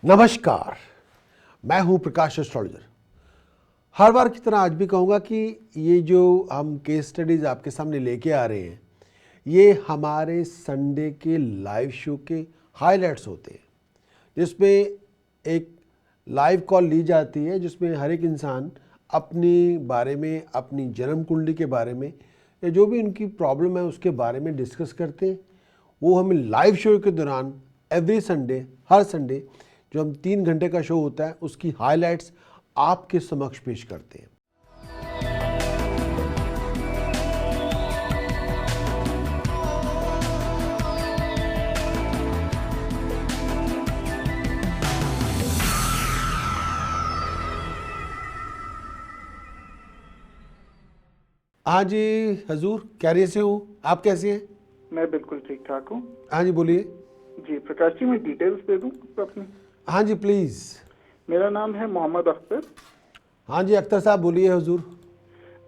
नमस्कार, मैं हूं प्रकाश एस्ट्रोलॉजर। हर बार की तरह आज भी कहूंगा कि ये जो हम केस स्टडीज आपके सामने लेके आ रहे हैं, ये हमारे संडे के लाइव शो के हाइलाइट्स होते हैं, जिसमें एक लाइव कॉल ली जाती है, जिसमें हर एक इंसान अपनी बारे में, अपनी जन्म कुंडली के बारे में या जो भी उनकी प्रॉब्लम है उसके बारे में डिस्कस करते हैं। वो हमें लाइव शो के दौरान एवरी संडे, हर संडे जो हम 3 घंटे का शो होता है, उसकी हाइलाइट्स आपके समक्ष पेश करते हैं। हाँ जी हजूर, कैरियर से हूँ, आप कैसे हैं? मैं बिल्कुल ठीक ठाक हूँ। हाँ जी बोलिए। जी प्रकाश जी, मैं डिटेल्स दे दूँ अपनी? हाँ जी प्लीज़। मेरा नाम है मोहम्मद अख्तर। हाँ जी अख्तर साहब बोलिए हजूर।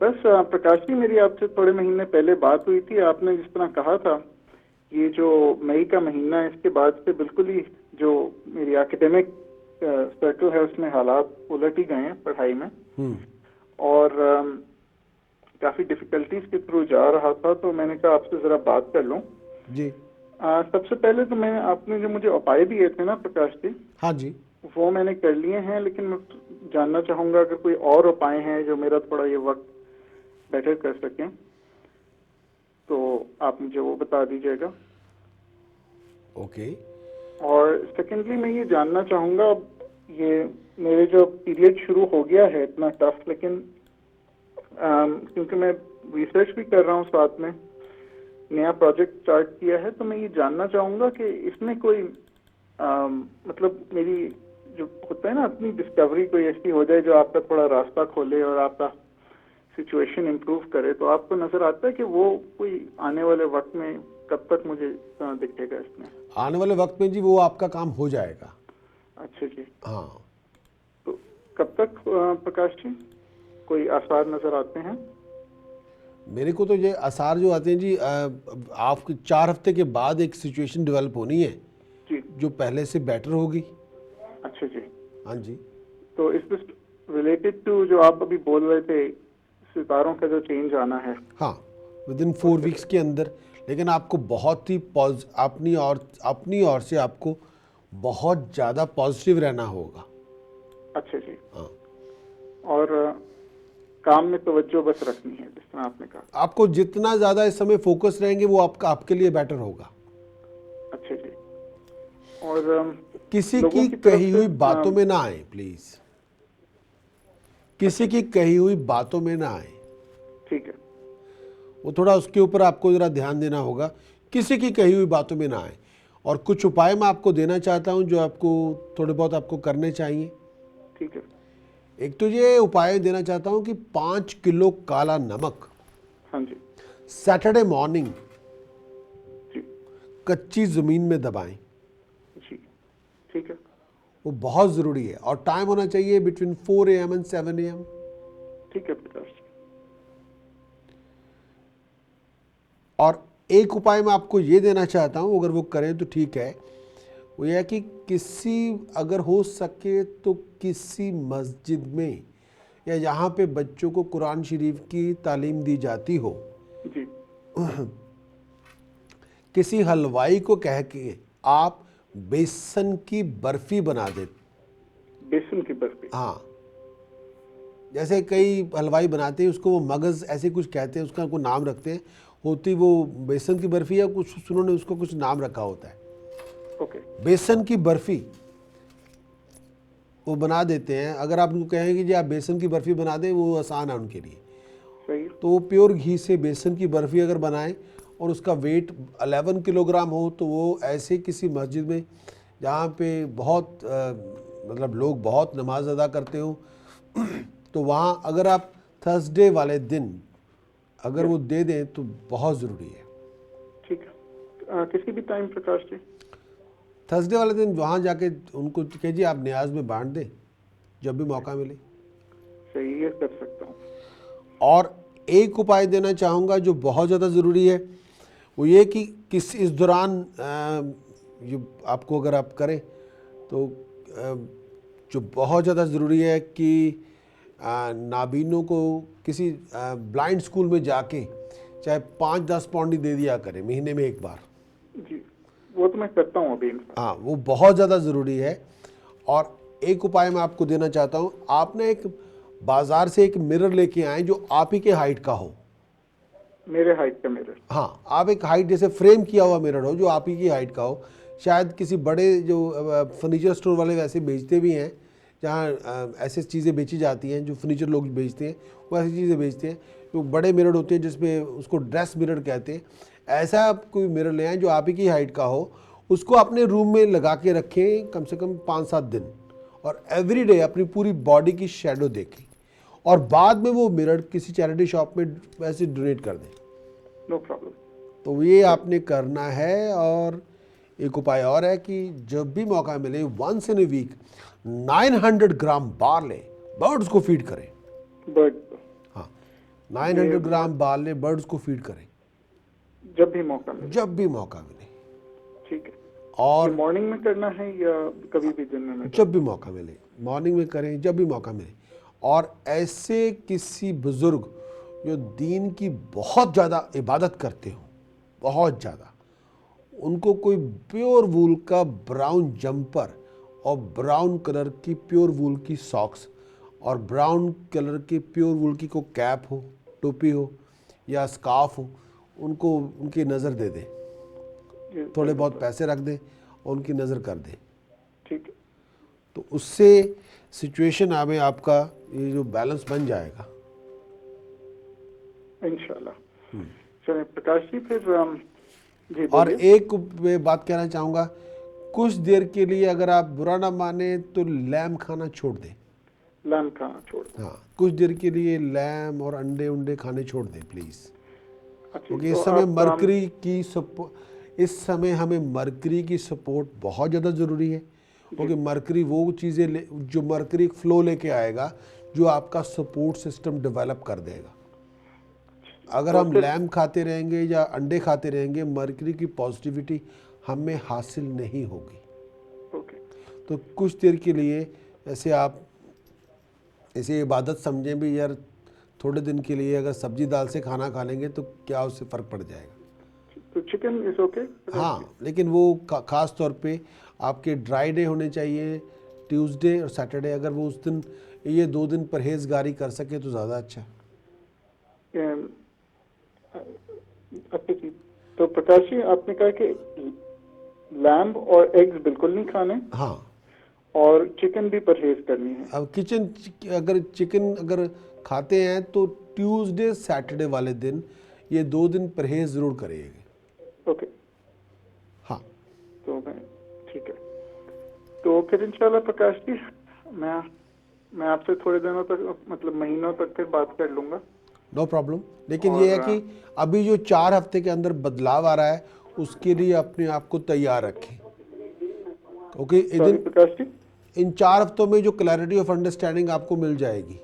बस प्रकाश जी, मेरी आपसे थोड़े महीने पहले बात हुई थी। आपने जिस तरह कहा था, ये जो मई का महीना है, इसके बाद से बिल्कुल ही जो मेरी एकेडमिक सर्कल है उसमें हालात उलट ही गए हैं पढ़ाई में, और काफ़ी डिफिकल्टीज के थ्रू जा रहा था। तो मैंने कहा आपसे ज़रा बात कर लूँ जी। सबसे पहले तो मैं, आपने जो मुझे उपाय दिए थे ना प्रकाश जी, हाँ जी। वो मैंने कर लिए हैं, लेकिन मैं जानना चाहूंगा अगर कोई और उपाय हैं जो मेरा थोड़ा ये वक्त बेटर कर सकें, तो आप मुझे वो बता दीजिएगा। ओके। और सेकेंडली मैं ये जानना चाहूंगा, ये मेरे जो पीरियड शुरू हो गया है इतना टफ, लेकिन क्योंकि मैं रिसर्च भी कर रहा हूँ, साथ में नया प्रोजेक्ट स्टार्ट किया है, तो मैं ये जानना चाहूंगा कि इसमें कोई मतलब मेरी जो होता है ना, अपनी डिस्कवरी कोई ऐसी हो जाए जो आपका थोड़ा रास्ता खोले और आपका सिचुएशन इम्प्रूव करे। तो आपको नजर आता है कि वो कोई आने वाले वक्त में कब तक मुझे दिखेगा इसमें? आने वाले वक्त में जी वो आपका काम हो जाएगा। अच्छा जी। हाँ। तो कब तक प्रकाश जी कोई आसार नजर आते हैं? मेरे को तो ये आसार जो आते हैं जी, आपके 4 हफ्ते के बाद एक सिचुएशन डेवलप होनी है जी। जो पहले से बेटर होगी। अच्छा जी। हाँ जी। तो इस रिलेटेड टू जो आप अभी बोल रहे थे, सितारों का जो चेंज आना है। हाँ, विदिन 4 वीक्स के अंदर। लेकिन आपको बहुत ही अपनी ओर से आपको बहुत ज़्यादा पॉजिटिव रहना होगा। अच्छा जी। हाँ। और काम में तवज्जो बस रखनी है, जिस तरह आपने कहा। आपको जितना ज़्यादा इस समय फोकस रहेंगे वो आपके लिए बेटर होगा। अच्छा जी। और किसी लोगों की की तरफ कही से हुई बातों में ना आए प्लीज। किसी की कही हुई बातों में ना आए। ठीक है। वो थोड़ा उसके ऊपर आपको जरा ध्यान देना होगा। किसी की कही हुई बातों में ना आए। और कुछ उपाय मैं आपको देना चाहता हूं जो आपको थोड़े बहुत आपको करने चाहिए। ठीक है। एक तो ये उपाय देना चाहता हूं कि 5 किलो काला नमक हाँ जी। सैटरडे मॉर्निंग जी। कच्ची जमीन में दबाएं। जी। ठीक है। वो बहुत ज़रूरी है और टाइम होना चाहिए बिटवीन 4 AM एंड 7 AM। ठीक है प्रकाश जी। और एक उपाय मैं आपको ये देना चाहता हूँ, अगर वो करें तो ठीक है। वो यह है कि अगर हो सके तो किसी मस्जिद में या जहाँ पे बच्चों को कुरान शरीफ की तालीम दी जाती हो, जी। किसी हलवाई को कह के आप बेसन की बर्फी बना दे। बेसन की बर्फी? हाँ, जैसे कई हलवाई बनाते हैं, उसको वो मगज़ ऐसे कुछ कहते हैं, उसका कोई नाम रखते हैं। होती वो बेसन की बर्फ़ी या कुछ उन्होंने उसको कुछ नाम रखा होता है। ओके। बेसन की बर्फ़ी वो बना देते हैं। अगर आप उनको कहें कि जी आप बेसन की बर्फ़ी बना दें, वो आसान है उनके लिए। सही। तो वो प्योर घी से बेसन की बर्फ़ी अगर बनाएं और उसका वेट 11 किलोग्राम हो, तो वो ऐसे किसी मस्जिद में जहाँ पे बहुत मतलब लोग बहुत नमाज अदा करते हो, तो वहाँ अगर आप थर्सडे वाले दिन अगर वो दे दें तो बहुत ज़रूरी है। ठीक है। किसी भी टाइम प्रकाश जी? थर्सडे वाले दिन वहाँ जाके उनको कहिए आप न्याज में बांट दें जब भी मौका मिले। सही, ये कर सकता हूँ। और एक उपाय देना चाहूँगा जो बहुत ज़्यादा ज़रूरी है, वो ये कि इस दौरान ये आपको अगर आप करें तो जो बहुत ज़्यादा ज़रूरी है कि नाबीनों को किसी ब्लाइंड स्कूल में जाके चाहे 5-10 पाउंड ही दे दिया करें महीने में एक बार। जी, वो तो मैं करता हूँ अभी। हाँ, वो बहुत ज़्यादा ज़रूरी है। और एक उपाय मैं आपको देना चाहता हूँ, आप ना एक बाज़ार से एक मिरर लेके आएँ जो आप ही के हाइट का हो। मेरे हाइट का मिरर। हाँ, आप एक हाइट जैसे फ्रेम किया हुआ मिरर हो जो आप ही की हाइट का हो। शायद किसी बड़े जो फर्नीचर स्टोर वाले वैसे बेचते भी हैं, जहाँ ऐसे चीज़ें बेची जाती हैं जो फर्नीचर लोग बेचते हैं, वो ऐसी चीज़ें बेचते हैं जो बड़े मिरर होते हैं जिसमें उसको ड्रेस मिरर कहते हैं। ऐसा आप कोई मिरर ले आएँ जो आप ही की हाइट का हो, उसको अपने रूम में लगा के रखें कम से कम 5-7 दिन, और एवरी डे अपनी पूरी बॉडी की शेडो देखें, और बाद में वो मिरर किसी चैरिटी शॉप में वैसे डोनेट कर दें। No problem. तो ये आपने करना है। और एक उपाय और है कि जब भी मौका मिले once in a week 900 gram barley birds को फीड करें। बर्ड हाँ, 900 ग्राम बार्ले बर्ड्स को फीड करें जब भी मौका मिले। जब भी मौका मिले। ठीक है। और मॉर्निंग में करना है या कभी भी दिन में? जब भी मौका मिले, मॉर्निंग में करें जब भी मौका मिले। और ऐसे किसी बुजुर्ग जो दीन की बहुत ज़्यादा इबादत करते हो, बहुत ज़्यादा, उनको कोई प्योर वूल का ब्राउन जंपर और ब्राउन कलर की प्योर वूल की सॉक्स और ब्राउन कलर की प्योर वूल की कोई कैप हो, टोपी हो या स्कार्फ हो, उनको उनकी नज़र दे दें। थोड़े बहुत पैसे रख दें और उनकी नज़र कर दें। ठीक है। तो उससे सिचुएशन में आपका ये जो बैलेंस बन जाएगा इंशाल्लाह। चलिए प्रकाश जी, फिर जी और बोलिए। एक मैं बात कहना चाहूँगा, कुछ देर के लिए अगर आप बुरा ना माने तो लैम खाना छोड़ दें। लैम खाना छोड़ दें। हाँ, कुछ देर के लिए लैम और अंडे उंडे खाने छोड़ दें प्लीज़। अच्छा, क्योंकि तो इस समय आप, मरकरी की इस समय हमें मरकरी की सपोर्ट बहुत ज़्यादा ज़रूरी है। क्योंकि मरकरी वो चीज़ें जो मरकरी फ्लो लेके आएगा जो आपका सपोर्ट सिस्टम डेवलप कर देगा। अगर हम लैम खाते रहेंगे या अंडे खाते रहेंगे, मरकरी की पॉजिटिविटी हमें हासिल नहीं होगी। ओके। तो कुछ देर के लिए ऐसे आप ऐसे इबादत समझें भी, यार थोड़े दिन के लिए अगर सब्जी दाल से खाना खा लेंगे तो क्या उससे फ़र्क पड़ जाएगा। तो चिकन इज ओके? हाँ, लेकिन वो ख़ास तौर पे आपके ड्राई डे होने चाहिए, ट्यूसडे और सैटरडे। अगर वो उस दिन ये 2 दिन परहेजगारी कर सके तो ज़्यादा अच्छा। अच्छा जी, तो प्रकाश जी आपने कहा कि लैम्ब और एग्स बिल्कुल नहीं खाने, हाँ, और चिकन भी परहेज करनी है। अब चिकन अगर खाते हैं तो ट्यूसडे सैटरडे वाले दिन ये 2 दिन परहेज ज़रूर करिएगा। ओके। हाँ, तो मैं ठीक है। तो फिर इंशाल्लाह प्रकाश जी मैं आपसे थोड़े दिनों तक, मतलब महीनों तक फिर बात कर लूँगा। No problem. लेकिन ये है कि अभी जो 4 हफ्ते के अंदर बदलाव आ रहा है उसके लिए अपने आप को तैयार रखें। Okay, sorry Prakash ji. इन 4 हफ्तों में जो क्लैरिटी ऑफ अंडरस्टैंडिंग आपको मिल जाएगी।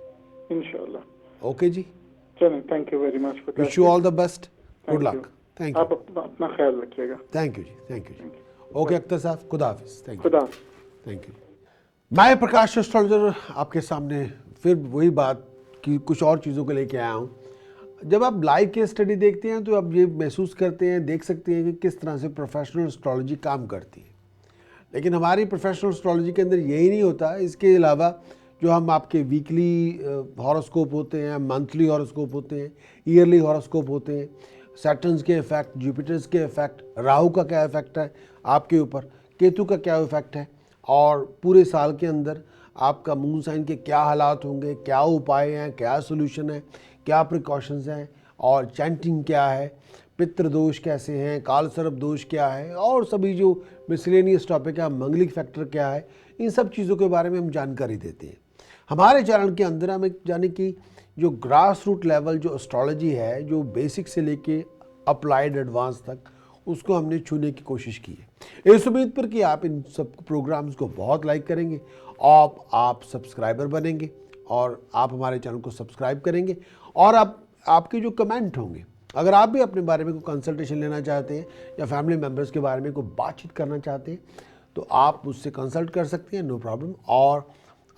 इंशाल्लाह। ओके जी, चलें, thank you very much Prakash wish you जी। All the best, good Thank you. Luck. Thank you, आप अपना ख्याल रखिएगा। थैंक यू जी, थैंक यू जी। ओके अख्तर साहब, खुदा हाफिज़, थैंक यू, खुदा। Thank you. मैं प्रकाश एस्ट्रोलॉजर आपके सामने फिर वही बात कि कुछ और चीज़ों को लेके आया हूँ। जब आप लाइव केस स्टडी देखते हैं तो आप ये महसूस करते हैं, देख सकते हैं कि किस तरह से प्रोफेशनल एस्ट्रोलॉजी काम करती है। लेकिन हमारी प्रोफेशनल एस्ट्रोलॉजी के अंदर यही नहीं होता। इसके अलावा जो हम आपके वीकली हॉरोस्कोप होते हैं, मंथली हॉरोस्कोप होते हैं, ईयरली हॉरोस्कोप होते हैं, सैटर्न्स के इफेक्ट, जुपिटर्स के इफेक्ट, राहु का क्या इफेक्ट है आपके ऊपर, केतु का क्या इफेक्ट है, और पूरे साल के अंदर आपका मून साइन के क्या हालात होंगे, क्या उपाय हैं, क्या सोल्यूशन है, क्या प्रिकॉशंस हैं, और चैंटिंग क्या है, पितृ दोष कैसे हैं, काल सर्प दोष क्या है, और सभी जो मिसलेनियस टॉपिक है, मंगलिक फैक्टर क्या है, इन सब चीज़ों के बारे में हम जानकारी देते हैं। हमारे चैनल के अंदर हमें यानी कि जो ग्रास रूट लेवल जो एस्ट्रोलॉजी है, जो बेसिक से लेके अप्लाइड एडवांस तक, उसको हमने छूने की कोशिश की है। इस उम्मीद पर कि आप इन सब प्रोग्राम्स को बहुत लाइक करेंगे, आप सब्सक्राइबर बनेंगे और आप हमारे चैनल को सब्सक्राइब करेंगे, और आपके जो कमेंट होंगे, अगर आप भी अपने बारे में कोई कंसल्टेशन लेना चाहते हैं या फैमिली मेम्बर्स के बारे में कोई बातचीत करना चाहते हैं तो आप मुझसे कंसल्ट कर सकते हैं, नो प्रॉब्लम। और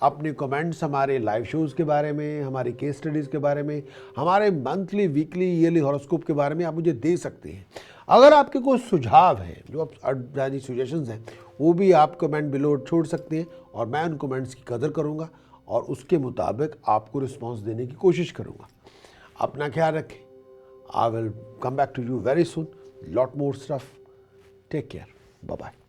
अपने कमेंट्स हमारे लाइव शोज़ के बारे में, हमारी केस स्टडीज़ के बारे में, हमारे मंथली, वीकली, ईयरली हॉरोस्कोप के बारे में आप मुझे दे सकते हैं। अगर आपके कोई सुझाव हैं, जो आप यानी सजेशंस हैं, वो भी आप कमेंट बिलो छोड़ सकते हैं और मैं उन कमेंट्स की कदर करूँगा और उसके मुताबिक आपको रिस्पॉन्स देने की कोशिश करूँगा। अपना ख्याल रखें। I will come back to you very soon, lot more stuff. Take care, bye bye.